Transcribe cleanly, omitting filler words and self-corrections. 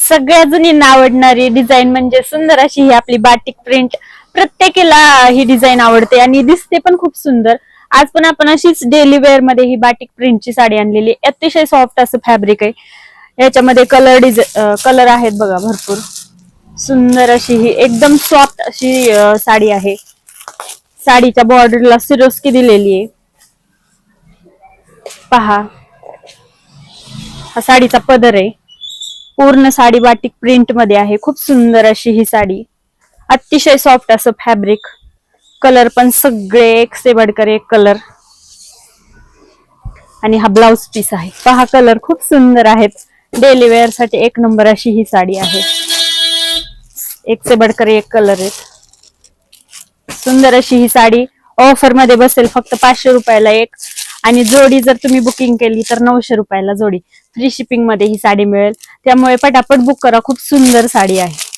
सगळ्या जणींना आवडणारी डिझाईन म्हणजे सुंदर अशी ही आपली बाटिक प्रिंट. प्रत्येकीला ही डिझाईन आवडते आणि दिसते पण खूप सुंदर. आज पण आपण अशीच डेली वेअर मध्ये ही बाटिक प्रिंटची साडी आणलेली. अतिशय सॉफ्ट असं फॅब्रिक आहे. याच्यामध्ये कलर आहेत बघा भरपूर. सुंदर अशी ही एकदम सॉफ्ट अशी साडी आहे. साडीच्या बॉर्डरला सिरोस्की दिलेली आहे. पहा, हा साडीचा पदर आहे. पूर्ण साडी बाटिक प्रिंट मध्ये आहे. खूप सुंदर अशी ही साडी. अतिशय सॉफ्ट असं फॅब्रिक. कलर पण सगळे एक से बढ़कर एक कलर. आणि हा ब्लाउज पीस आहे. पहा, कलर खूप सुंदर आहेत. डेली वेअर साठी एक नंबर अशी ही साडी आहे. एक से बढ़कर एक कलर आहेत. सुंदर अशी ही साडी ऑफर मध्ये बसेल फक्त 500 रुपयाला एक. आणि जोडी जर तुम्ही बुकिंग केली तर 900 रुपयाला जोडी. फ्री शिपिंग मध्ये ही साडी मिळेल. त्यामुळे पटापट बुक करा. खूप सुंदर साडी आहे.